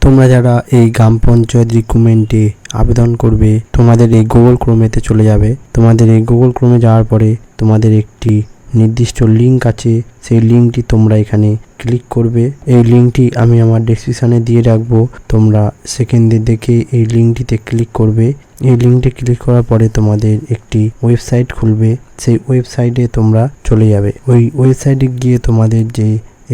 তোমরা যারা এই গ্রাম পঞ্চায়েত রিক্রুটমেন্টে আবেদন করবে, তোমাদের এই গুগল ক্রোমেতে চলে যাবে। তোমাদের এই গুগল ক্রোমে যাওয়ার পরে তোমাদের একটি নির্দিষ্ট লিঙ্ক আছে, সেই লিঙ্কটি তোমরা এখানে ক্লিক করবে। এই লিঙ্কটি আমি আমার ডেসক্রিপশানে দিয়ে রাখবো, তোমরা সেকেন্ডে দেখে এই লিঙ্কটিতে ক্লিক করবে। এই লিঙ্কটি ক্লিক করার পরে তোমাদের একটি ওয়েবসাইট খুলবে, সেই ওয়েবসাইটে তোমরা চলে যাবে। ওই ওয়েবসাইটে গিয়ে তোমাদের যে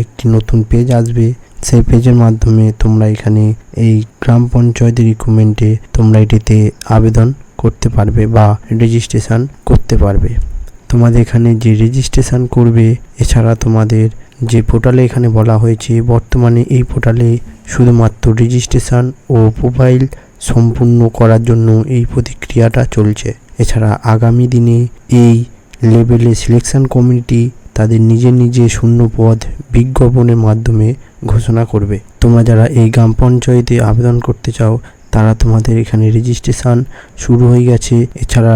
একটি নতুন পেজ আসবে, সেই পেজের মাধ্যমে তোমরা এখানে এই গ্রাম পঞ্চায়েত রিক্রুটমেন্টে তোমরা এটিতে আবেদন করতে পারবে বা রেজিস্ট্রেশন করতে পারবে। তোমাদের এখানে যে রেজিস্ট্রেশন করবে, এছাড়া তোমাদের যে পোর্টালে এখানে বলা হয়েছে, বর্তমানে এই পোর্টালে শুধুমাত্র রেজিস্ট্রেশন ও প্রোফাইল সম্পূর্ণ করার জন্য এই প্রতিক্রিয়াটা চলছে। এছাড়া আগামী দিনে এই লেভেলে সিলেকশন কমিটি তাদের নিজে শূন্য পদ বিজ্ঞাপনের মাধ্যমে ঘোষণা করবে। তোমরা যারা এই গ্রাম পঞ্চায়েতে আবেদন করতে চাও, তারা তোমাদের এখানে রেজিস্ট্রেশন শুরু হয়ে গেছে। এছাড়া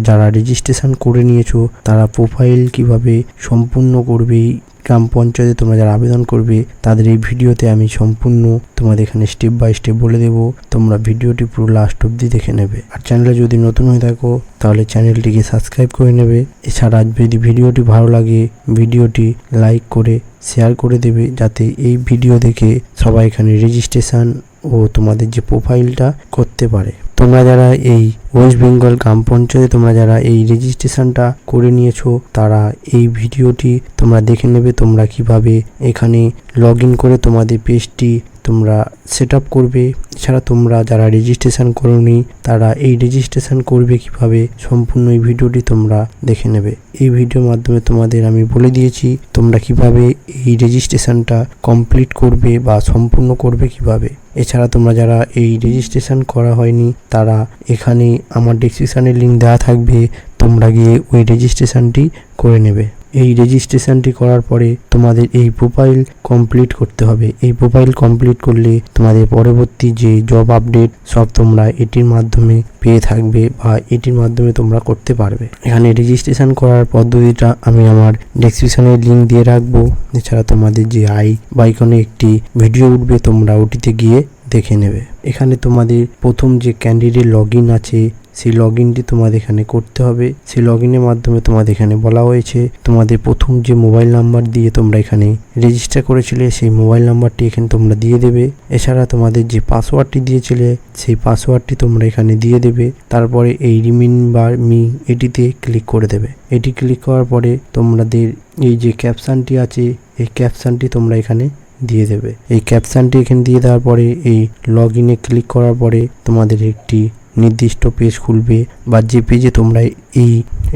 যারা রেজিস্ট্রেশন করে নিয়েছো, তারা প্রোফাইল কিভাবে সম্পূর্ণ করবে গ্রাম পঞ্চায়েতে তোমরা যারা আবেদন করবে, তাদের এই ভিডিওতে আমি সম্পূর্ণ তোমাদের এখানে স্টেপ বাই স্টেপ বলে দেবো। তোমরা ভিডিওটি পুরো লাস্ট অবধি দেখে নেবে। আর চ্যানেলে যদি নতুন হয়ে থাকো, তাহলে চ্যানেলটিকে সাবস্ক্রাইব করে নেবে। এছাড়া যদি ভিডিওটি ভালো লাগে, ভিডিওটি লাইক করে শেয়ার করে দেবে, যাতে এই ভিডিও দেখে সবাই এখানে রেজিস্ট্রেশন ও তোমাদের যে প্রোফাইলটা করতে পারে। তোমরা যারা এই ওয়েস্ট বেঙ্গল গ্রাম পঞ্চায়েতে তোমরা যারা এই রেজিস্ট্রেশনটা করে নিয়েছো, তারা এই ভিডিওটি তোমরা দেখে নেবে, তোমরা কিভাবে এখানে লগ ইন করে তোমাদের পেজটি তোমরা সেট আপ করবে। এছাড়া তোমরা যারা রেজিস্ট্রেশন করোনি, তারা এই রেজিস্ট্রেশন করবে কিভাবে, সম্পূর্ণ এই ভিডিওটি তোমরা দেখে নেবে। এই ভিডিওর মাধ্যমে তোমাদের আমি বলে দিয়েছি তোমরা কিভাবে এই রেজিস্ট্রেশনটা কমপ্লিট করবে বা সম্পূর্ণ করবে কিভাবে। এছাড়া তোমরা যারা এই রেজিস্ট্রেশন করা হয়নি, তারা এখানে আমার ডেসক্রিপশানে লিঙ্ক দেওয়া থাকবে, তোমরা গিয়ে ওই রেজিস্ট্রেশনটি করে নেবে। এই রেজিস্ট্রেশনটি করার পরে তোমাদের এই প্রোফাইল কমপ্লিট করতে হবে। এই প্রোফাইল কমপ্লিট করলে তোমাদের পরবর্তী যে জব আপডেট সব তোমরা এটির মাধ্যমে পেয়ে থাকবে বা এটির মাধ্যমে তোমরা করতে পারবে। এখানে রেজিস্ট্রেশন করার পদ্ধতিটা আমি আমার ডেসক্রিপশনে লিঙ্ক দিয়ে রাখবো। এছাড়া তোমাদের যে আইকনে একটি ভিডিও উঠবে, তোমরা ওটিতে গিয়ে দেখে নেবে। এখানে তোমাদের প্রথম যে ক্যান্ডিডেট লগ ইন আছে, সেই লগ ইনটি তোমাদের এখানে করতে হবে। সেই লগ ইনের মাধ্যমে তোমাদের এখানে বলা হয়েছে তোমাদের প্রথম যে মোবাইল নাম্বার দিয়ে তোমরা এখানে রেজিস্টার করেছিলে, সেই মোবাইল নাম্বারটি এখানে তোমরা দিয়ে দেবে। এছাড়া তোমাদের যে পাসওয়ার্ডটি দিয়েছিলে, সেই পাসওয়ার্ডটি তোমরা এখানে দিয়ে দেবে। তারপরে এই রিমেম্বার মি এটিতে ক্লিক করে দেবে। এটি ক্লিক করার পরে তোমাদের এই যে ক্যাপশনটি আছে, এই ক্যাপশনটি তোমরা এখানে দিয়ে দেবে। এই ক্যাপশনটি এখানে দিয়ে দেওয়ার পরে এই লগ ইনে ক্লিক করার পরে তোমাদের একটি নির্দিষ্ট পেজ খুলবে, বা যে পেজে তোমরা এই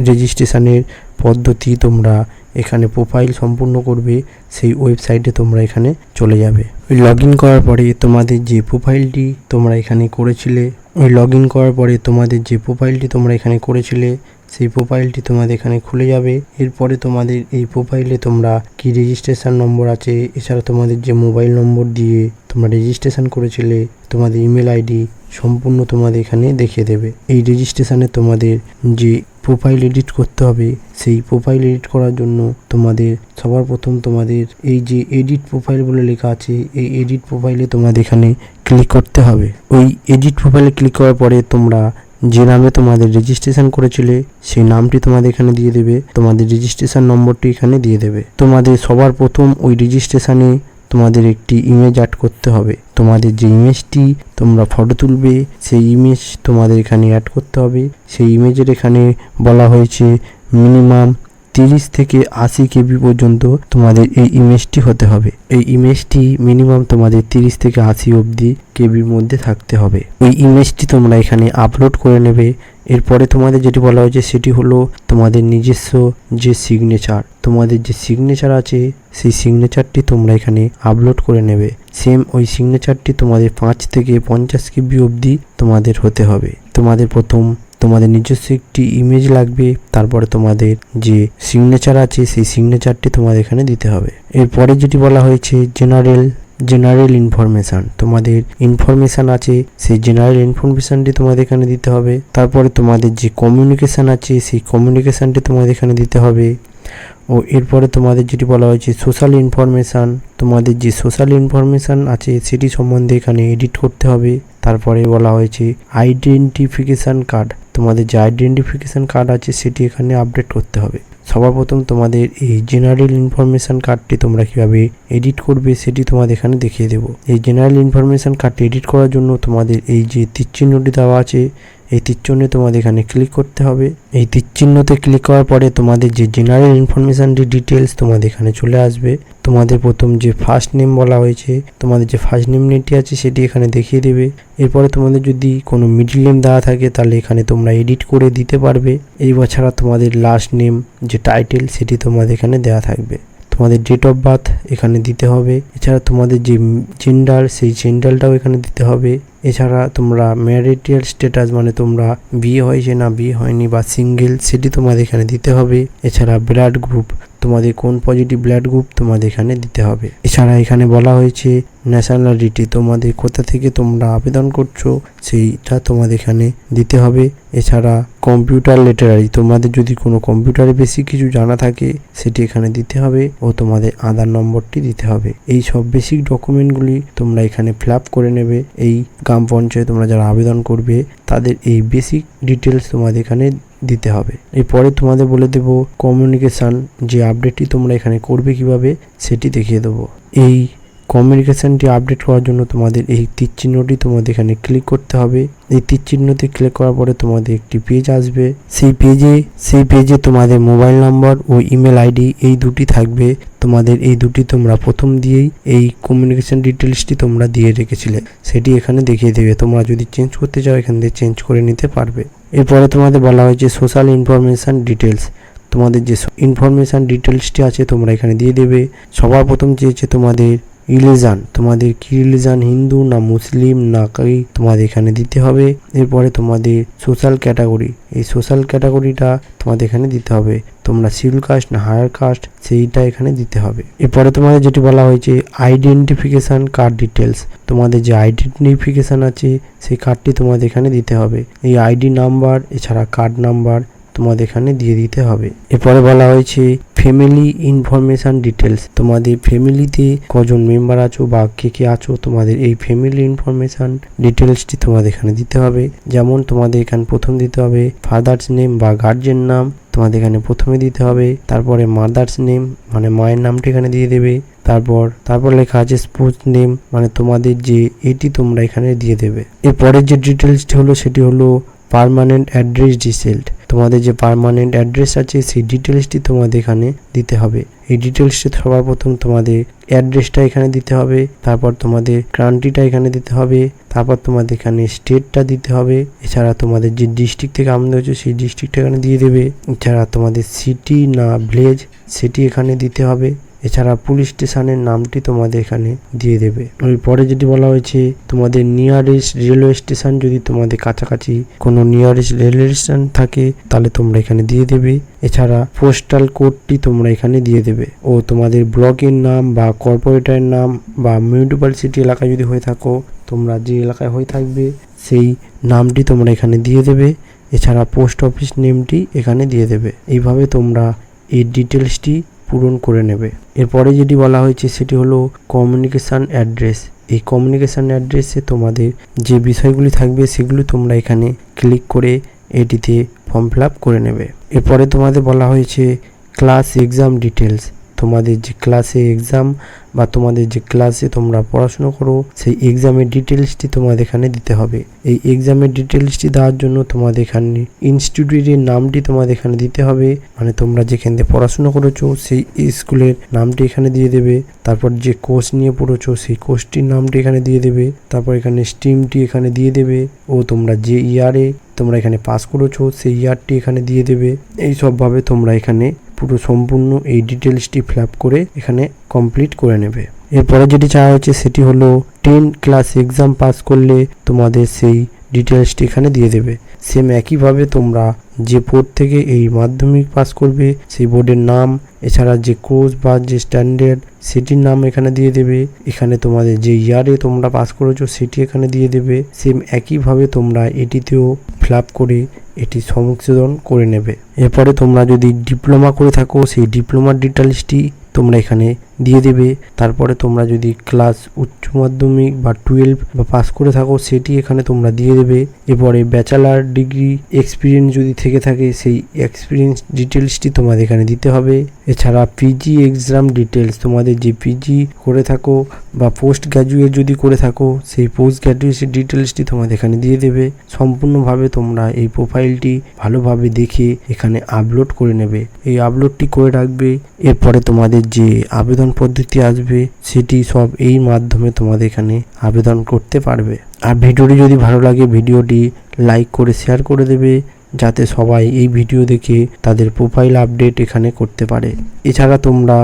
রেজিস্ট্রেশনের পদ্ধতি তোমরা এখানে প্রোফাইল সম্পূর্ণ করবে, সেই ওয়েবসাইটে তোমরা এখানে চলে যাবে। ওই লগ ইন করার পরে তোমাদের যে প্রোফাইলটি তোমরা এখানে করেছিলে, ওই লগ ইন করার পরে তোমাদের যে প্রোফাইলটি তোমরা এখানে করেছিলে, সেই প্রোফাইলটি তোমাদের এখানে খুলে যাবে। এরপরে তোমাদের এই প্রোফাইলে তোমরা কি রেজিস্ট্রেশন নম্বর আছে, এছাড়া তোমাদের যে মোবাইল নম্বর দিয়ে তোমরা রেজিস্ট্রেশন করেছিলে, তোমাদের ইমেল আইডি সম্পূর্ণ তোমাদের এখানে দেখিয়ে দেবে। এই রেজিস্ট্রেশনে তোমাদের যে প্রোফাইল এডিট করতে হবে, সেই প্রোফাইল এডিট করার জন্য তোমাদের সবার প্রথম তোমাদের এই যে এডিট প্রোফাইল বলে লেখা আছে, এই এডিট প্রোফাইলে তোমাদের এখানে ক্লিক করতে হবে। ওই এডিট প্রোফাইলে ক্লিক করার পরে তোমরা যে নামে তোমাদের রেজিস্ট্রেশন করেছিলে, সেই নামটি তোমাদের এখানে দিয়ে দেবে। তোমাদের রেজিস্ট্রেশন নম্বরটি এখানে দিয়ে দেবে। তোমাদের সবার প্রথম ওই রেজিস্ট্রেশনে তোমাদের একটি ইমেজ অ্যাড করতে হবে। তোমাদের যে ইমেজটি তোমরা ফটো তুলবে, সেই ইমেজ তোমাদের এখানে অ্যাড করতে হবে। সেই ইমেজের এখানে বলা হয়েছে মিনিমাম 30 থেকে 80 কেবি পর্যন্ত তোমাদের এই ইমেজটি হতে হবে। এই ইমেজটি মিনিমাম তোমাদের 30 থেকে 80 অবধি কেবির মধ্যে থাকতে হবে। ওই ইমেজটি তোমরা এখানে আপলোড করে নেবে। এরপরে তোমাদের যেটি বলা হয়েছে সেটি হলো তোমাদের নিজস্ব যে সিগনেচার, তোমাদের যে সিগনেচার আছে, সেই সিগনেচারটি তোমরা এখানে আপলোড করে নেবে। সেম ওই সিগনেচারটি তোমাদের 5 থেকে 50 কেবি অবধি তোমাদের হতে হবে। তোমাদের প্রথম তোমাদের নিজস্ব একটি ইমেজ লাগবে, তারপরে তোমাদের যে সিগনেচার আছে, সেই সিগনেচারটি তোমাদের এখানে দিতে হবে। এরপরে যেটি বলা হয়েছে জেনারেল ইনফরমেশান, তোমাদের ইনফরমেশান আছে, সেই জেনারেল ইনফরমেশানটি তোমাদের এখানে দিতে হবে। তারপরে তোমাদের যে কমিউনিকেশান আছে, সেই কমিউনিকেশানটি তোমাদের এখানে দিতে হবে। ও এরপরে তোমাদের যেটি বলা হয়েছে সোশ্যাল ইনফরমেশান, তোমাদের যে সোশ্যাল ইনফরমেশান আছে সেটি সম্বন্ধে এখানে এডিট করতে হবে। তারপরে বলা হয়েছে আইডেন্টিফিকেশান কার্ড, তোমাদের যে আইডেন্টিফিকেশান কার্ড আছে সেটি এখানে আপডেট করতে হবে। সবার প্রথম তোমাদের এই জেনারেল ইনফরমেশান কার্ডটি তোমরা কিভাবে এডিট করবে সেটি তোমাদের এখানে দেখিয়ে দেবো। এই জেনারেল ইনফরমেশান কার্ডটি এডিট করার জন্য তোমাদের এই যে তীরচিহ্নটি দেওয়া আছে এই তীরচিহ্নে তোমাদের এখানে ক্লিক করতে হবে। এই তীরচিহ্নতে ক্লিক করার পরে তোমাদের যে জেনারেল ইনফরমেশান ডিটেলস তোমাদের এখানে চলে আসবে। তোমাদের প্রথম যে ফার্স্ট নেম বলা হয়েছে, তোমাদের যে ফার্স্ট নেমটি আছে সেটি এখানে দেখিয়ে দেবে। এরপরে তোমাদের যদি কোনো মিডল নেম দেওয়া থাকে তাহলে এখানে তোমরা এডিট করে দিতে পারবে। এইবার ছাড়া তোমাদের লাস্ট নেম যে টাইটেল সেটি তোমাদের এখানে দেওয়া থাকবে। তোমাদের ডেট অফ বার্থ এখানে দিতে হবে। এছাড়া তোমাদের যে জেন্ডার সেই জেন্ডারটাও এখানে দিতে হবে। এছাড়া তোমরা ম্যারিটাল স্ট্যাটাস মানে তোমরা বিয়ে হয়েছে না বিয়ে হয়নি বা সিঙ্গেল সেটি তোমাদের এখানে দিতে হবে। এছাড়া ব্লাড গ্রুপ, তোমাদের কোন পজিটিভ ব্লাড গ্রুপ তোমাদের এখানে দিতে হবে। এছাড়া এখানে বলা হয়েছে ন্যাশনালিটি, তোমাদের কোথা থেকে তোমরা আবেদন করছো সেইটা তোমাদের এখানে দিতে হবে। এছাড়া কম্পিউটার লিটারারি, তোমাদের যদি কোনো কম্পিউটারে বেশি কিছু জানা থাকে সেটি এখানে দিতে হবে ও তোমাদের আধার নম্বরটি দিতে হবে। এই সব বেসিক ডকুমেন্টগুলি তোমরা এখানে ফিল আপ করে নেবে। এই গ্রাম পঞ্চায়েত তোমরা যারা আবেদন করবে তাদের এই বেসিক ডিটেলস তোমাদের এখানে দিতে হবে। এরপরে তোমাদের বলে দেব কমিউনিকেশান যে আপডেটটি তোমরা এখানে করবে কিভাবে সেটি দেখিয়ে দেবো। এই কমিউনিকেশানটি আপডেট করার জন্য তোমাদের এই তীর চিহ্নটি তোমাদের এখানে ক্লিক করতে হবে। এই তীর চিহ্নতে ক্লিক করার পরে তোমাদের একটি পেজ আসবে। সেই পেজে তোমাদের মোবাইল নাম্বার ও ইমেল আইডি এই দুটি থাকবে। তোমাদের এই দুটি তোমরা প্রথম দিয়েই এই কমিউনিকেশান ডিটেলসটি তোমরা দিয়ে রেখেছিলে সেটি এখানে দেখিয়ে দেবে। তোমরা যদি চেঞ্জ করতে চাও এখান থেকে চেঞ্জ করে নিতে পারবে। এরপরে তোমাদের বলা হয়েছে সোশ্যাল ইনফরমেশান ডিটেলস, তোমাদের যে ইনফরমেশান ডিটেলসটি আছে তোমরা এখানে দিয়ে দেবে। সবার প্রথম চেয়েছে তোমাদের রিলিজান, তোমাদের কি রিলিজান, হিন্দু না মুসলিম না কি তোমাদের এখানে দিতে হবে। এরপরে তোমাদের সোশ্যাল ক্যাটাগরি, এই সোশ্যাল ক্যাটাগরিটা তোমাদের এখানে দিতে হবে। তোমরা শিডিউল কাস্ট না হায়ার কাস্ট সেইটা এখানে দিতে হবে। এরপরে তোমাদের যেটি বলা হয়েছে আইডেন্টিফিকেশান কার্ড ডিটেলস, তোমাদের যে আইডেন্টিফিকেশান আছে সেই কার্ডটি তোমাদের এখানে দিতে হবে। এই আইডি নাম্বার এছাড়া কার্ড নাম্বার তোমাদের এখানে দিয়ে দিতে হবে। এরপরে বলা হয়েছে ফ্যামিলি ইনফরমেশান ডিটেলস, তোমাদের ফ্যামিলিতে কজন মেম্বার আছো বা কে কে আছো তোমাদের এই ফ্যামিলি ইনফরমেশান ডিটেলসটি তোমাদের এখানে দিতে হবে। যেমন তোমাদের এখানে প্রথম দিতে হবে ফাদার্স নেম বা গার্জেন নাম তোমাদের এখানে প্রথমে দিতে হবে। তারপরে মাদার্স নেম মানে মায়ের নামটা এখানে দিয়ে দেবে। তারপর লেখা আছে স্পোর্টস নেম মানে তোমাদের যে এটি তোমরা এখানে দিয়ে দেবে। এরপরের যে ডিটেলসটি হলো সেটি হলো পার্মানেন্ট অ্যাড্রেস ডিটেলস, তোমাদের যে পার্মানেন্ট অ্যাড্রেস আছে সেই ডিটেলসটি তোমাদের এখানে দিতে হবে। এই ডিটেলসটি সবার প্রথম তোমাদের অ্যাড্রেসটা এখানে দিতে হবে, তারপর তোমাদের কান্ট্রিটা এখানে দিতে হবে, তারপর তোমাদের এখানে স্টেটটা দিতে হবে। এছাড়া তোমাদের যে ডিস্ট্রিক্ট থেকে আমদানি হচ্ছে সেই ডিস্ট্রিক্টটা এখানে দিয়ে দেবে। এছাড়া তোমাদের সিটি না ভিলেজ সেটি এখানে দিতে হবে। এছাড়া পুলিশ স্টেশনের নামটি তোমাদের এখানে দিয়ে দেবে। পরে যেটি বলা হয়েছে তোমাদের নিয়ারেস্ট রেলওয়ে স্টেশন, যদি তোমাদের কাছাকাছি কোনো নিয়ারেস্ট রেলওয়ে স্টেশন থাকে তাহলে তোমরা এখানে দিয়ে দেবে। এছাড়া পোস্টাল কোডটি তোমরা এখানে দিয়ে দেবে ও তোমাদের ব্লকের নাম বা কর্পোরেটরের নাম বা মিউনিসিপ্যালিটি এলাকায় যদি হয়ে থাকো তোমরা যে এলাকায় হয়ে থাকবে সেই নামটি তোমরা এখানে দিয়ে দেবে। এছাড়া পোস্ট অফিস নেমটি এখানে দিয়ে দেবে। এইভাবে তোমরা এই ডিটেলসটি পূরণ করে নেবে। এরপরে যেটি বলা হয়েছে সেটি হলো কমিউনিকেশান অ্যাড্রেস। এই কমিউনিকেশান অ্যাড্রেসে তোমাদের যে বিষয়গুলি থাকবে সেগুলো তোমরা এখানে ক্লিক করে এটিতে ফর্ম ফিল আপ করে নেবে। এরপরে তোমাদের বলা হয়েছে ক্লাস এক্সাম ডিটেলস, তোমাদের যে ক্লাসে এক্সাম বা তোমাদের যে ক্লাসে তোমরা পড়াশোনা করো সেই এক্সামের ডিটেলসটি তোমাদের এখানে দিতে হবে। এই এক্সামের ডিটেলসটি দেওয়ার জন্য তোমাদের এখানে ইনস্টিটিউটের নামটি তোমাদের এখানে দিতে হবে, মানে তোমরা যেখান থেকে পড়াশোনা করেছো সেই স্কুলের নামটি এখানে দিয়ে দেবে। তারপর যে কোর্স নিয়ে পড়েছো সেই কোর্সটির নামটি এখানে দিয়ে দেবে। তারপর এখানে স্ট্রিমটি এখানে দিয়ে দেবে ও তোমরা যে ইয়ারে তোমরা এখানে পাস করেছো সেই ইয়ারটি এখানে দিয়ে দেবে। এই সবভাবে তোমরা এখানে পুরো সম্পূর্ণ এই ডিটেলসটি ফিল আপ করে এখানে কমপ্লিট করে নেবে। এরপরে যেটি চাওয়া হচ্ছে সেটি হলো 10 ক্লাস এক্সাম পাস করলে তোমাদের সেই ডিটেলসটি এখানে দিয়ে দেবে। সেম একইভাবে তোমরা যে বোর্ড থেকে এই মাধ্যমিক পাস করবে সেই বোর্ডের নাম, এছাড়া যে কোর্স বা যে স্ট্যান্ডার্ড সেটির নাম এখানে দিয়ে দেবে। এখানে তোমাদের যে ইয়ারে তোমরা পাস করেছো সেটি এখানে দিয়ে দেবে। সেম একইভাবে তোমরা এটিতেও ফিল আপ করে এটি সংশোধন করে নেবে। এরপরে তোমরা যদি ডিপ্লোমা করে থাকো সেই ডিপ্লোমার ডিটেলসটি তোমরা এখানে দিয়ে দেবে। তারপরে তোমরা যদি ক্লাস উচ্চ মাধ্যমিক বা 12 বা পাস করে থাকো সেটি এখানে তোমরা দিয়ে দেবে। এরপরে ব্যাচেলার ডিগ্রি এক্সপিরিয়েন্স যদি থেকে থাকে সেই এক্সপিরিয়েন্স ডিটেলসটি তোমাদের এখানে দিতে হবে। এছাড়া পিজি এক্সাম ডিটেলস, তোমাদের যে পিজি করে থাকো বা পোস্ট গ্র্যাজুয়েট যদি করে থাকো সেই পোস্ট গ্র্যাজুয়েশন ডিটেলসটি তোমাদের এখানে দিয়ে দেবে। সম্পূর্ণভাবে তোমরা এই প্রোফাইলটি ভালোভাবে দেখে এখানে আপলোড করে নেবে। এই আপলোডটি করে রাখবে। এরপরে তোমাদের যে আবেদন পদ্ধতি আসবে সেটি সব এই মাধ্যমে তোমাদের এখানে আবেদন করতে পারবে। আর ভিডিওটি যদি ভালো লাগে ভিডিওটি লাইক করে শেয়ার করে দেবে, যাতে সবাই এই ভিডিও দেখে তাদের প্রোফাইল আপডেট এখানে করতে পারে। এছাড়া তোমরা